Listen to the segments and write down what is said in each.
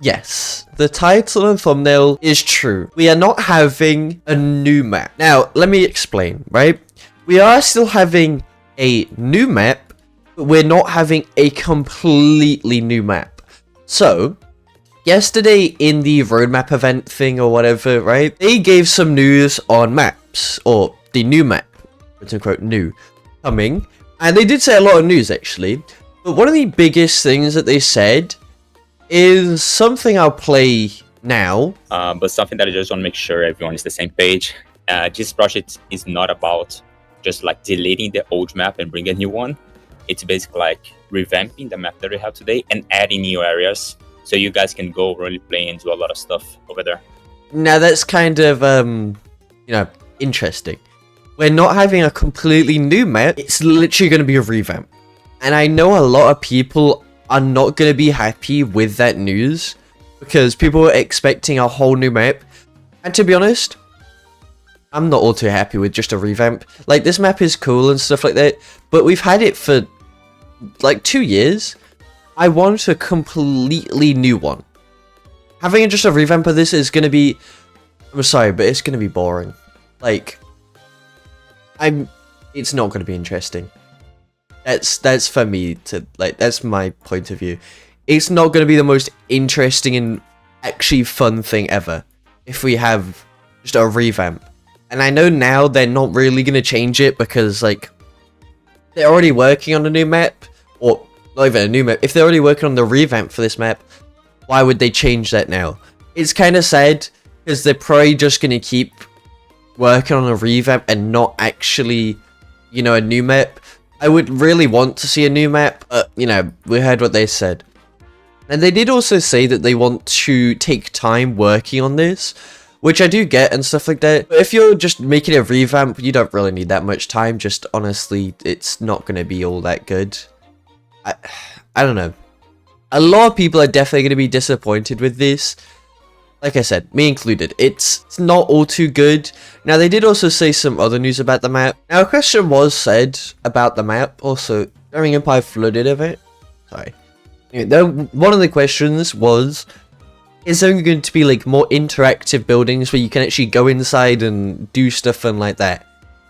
Yes, the title and thumbnail is true. We are not having a new map. Now, let me explain, right? We are still having a new map, but we're not having a completely new map. So, yesterday in the roadmap event thing or whatever, right? They gave some news on maps, or the new map, quote unquote new, coming. And they did say a lot of news actually. But one of the biggest things that they said is something I'll play now. But something that I just want to make sure everyone is the same page. This project is not about just like deleting the old map and bring a new one. It's basically like revamping the map that we have today and adding new areas so you guys can go really play and do a lot of stuff over there. Now that's kind of interesting. We're not having a completely new map. It's literally going to be a revamp. And I know a lot of people are not going to be happy with that news because people are expecting a whole new map. And to be honest, I'm not all too happy with just a revamp. Like, this map is cool and stuff like that, but we've had it for like 2 years. I want a completely new one. Having just a revamp of this is going to be, I'm sorry, but it's going to be boring. Like, it's not going to be interesting. That's for me to, like, that's my point of view. It's not going to be the most interesting and actually fun thing ever if we have just a revamp. And I know now they're not really going to change it because, like, they're already working on a new map, or not even a new map. If they're already working on the revamp for this map, why would they change that now? It's kind of sad because they're probably just going to keep working on a revamp and not actually, you know, a new map. I would really want to see a new map, but, you know, we heard what they said. And they did also say that they want to take time working on this, which I do get and stuff like that. But if you're just making a revamp, you don't really need that much time. Just honestly, it's not going to be all that good. I don't know. A lot of people are definitely going to be disappointed with this. Like I said, me included. It's not all too good. Now, they did also say some other news about the map. Now, a question was said about the map. Also, during Empire flooded of it. Sorry. One of the questions was, is there going to be like more interactive buildings where you can actually go inside and do stuff and like that?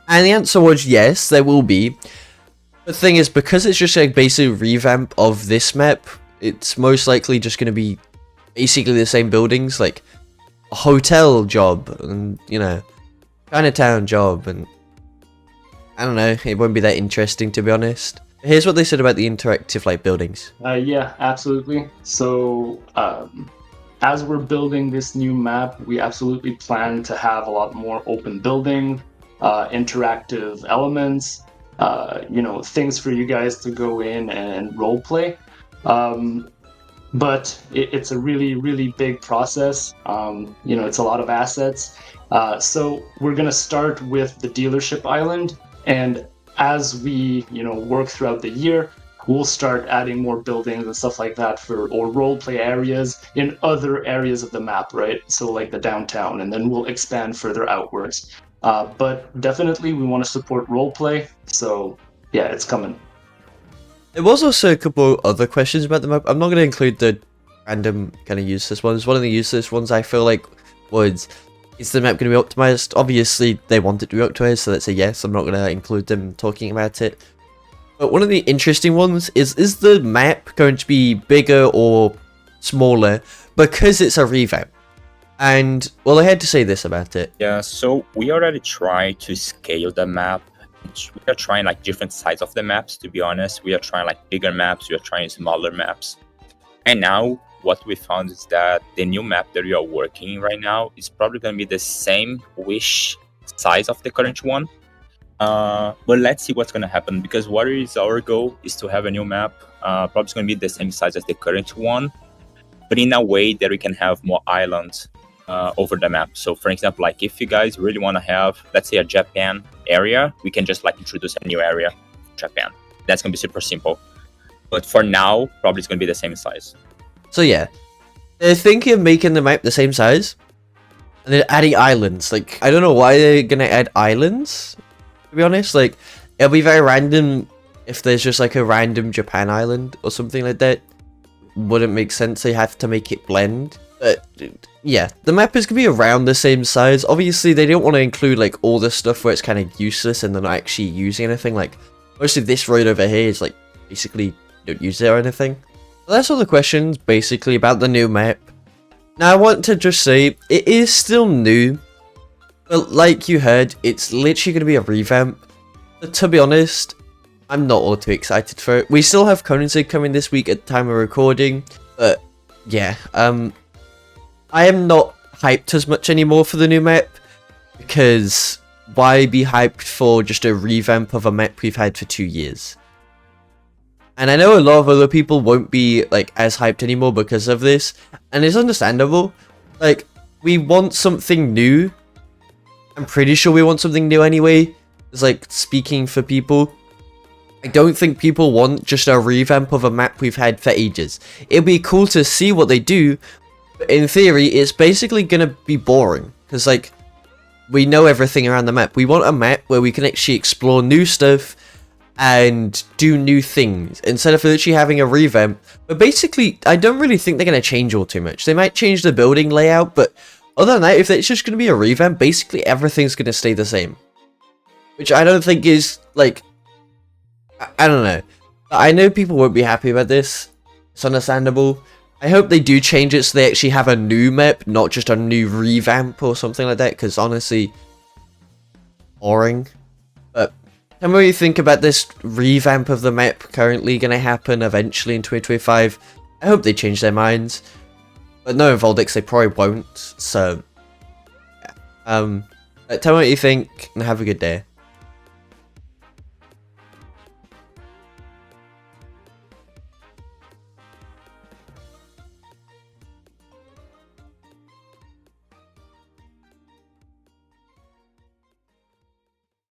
And the answer was yes, there will be. The thing is, because it's just like basic revamp of this map, it's most likely just going to be basically the same buildings, like a hotel job and, you know, Chinatown job, and I don't know, it won't be that interesting to be honest. Here's what they said about the interactive like buildings. Yeah, absolutely. So as we're building this new map, we absolutely plan to have a lot more open building, interactive elements, you know, things for you guys to go in and role play. But it's a really, really big process. You know, it's a lot of assets. So we're going to start with the dealership island. And as we, you know, work throughout the year, we'll start adding more buildings and stuff like that or role play areas in other areas of the map, right? So like the downtown, and then we'll expand further outwards. But definitely we want to support role play. So yeah, it's coming. There was also a couple other questions about the map. I'm not going to include the random kind of useless ones. One of the useless ones I feel like was, is the map going to be optimized? Obviously, they want it to be optimized, so that's a yes. I'm not going to include them talking about it. But one of the interesting ones is the map going to be bigger or smaller because it's a revamp? And, well, I had to say this about it. Yeah, so we already tried to scale the map. We are trying like different sides of the maps, to be honest. We are trying like bigger maps, we are trying smaller maps. And now what we found is that the new map that we are working right now is probably going to be the same wish size of the current one. But let's see what's going to happen, because what is our goal is to have a new map. Probably it's going to be the same size as the current one, but in a way that we can have more islands over the map. So for example, like if you guys really want to have, let's say, a Japan area, we can just like introduce a new area, Japan. That's going to be super simple. But for now, probably it's going to be the same size. So yeah, they're thinking of making the map the same size, and then adding islands. Like, I don't know why they're going to add islands, to be honest. Like, it'll be very random if there's just like a random Japan island or something like that. wouldn't make sense. They have to make it blend. But yeah, the map is going to be around the same size. Obviously, they don't want to include like all the stuff where it's kind of useless and they're not actually using anything. Like, most of this road over here is like, basically, you don't use it or anything. So that's all the questions, basically, about the new map. Now, I want to just say, it is still new. But like you heard, it's literally going to be a revamp. But to be honest, I'm not all too excited for it. We still have currency coming this week at the time of recording. But yeah, I am not hyped as much anymore for the new map, because why be hyped for just a revamp of a map we've had for 2 years? And I know a lot of other people won't be like as hyped anymore because of this, and it's understandable. Like, we want something new. I'm pretty sure we want something new anyway. It's like, speaking for people, I don't think people want just a revamp of a map we've had for ages. It'd be cool to see what they do, but in theory, it's basically gonna be boring. Because, like, we know everything around the map. We want a map where we can actually explore new stuff and do new things, instead of literally having a revamp. But basically, I don't really think they're gonna change all too much. They might change the building layout, but other than that, if it's just gonna be a revamp, basically everything's gonna stay the same. Which I don't think is, like, I don't know. I know people won't be happy about this. It's understandable. I hope they do change it so they actually have a new map, not just a new revamp or something like that, because honestly, boring. But tell me what you think about this revamp of the map currently going to happen eventually in 2025. I hope they change their minds. But knowing Voldex, they probably won't. So, yeah. Tell me what you think, and have a good day.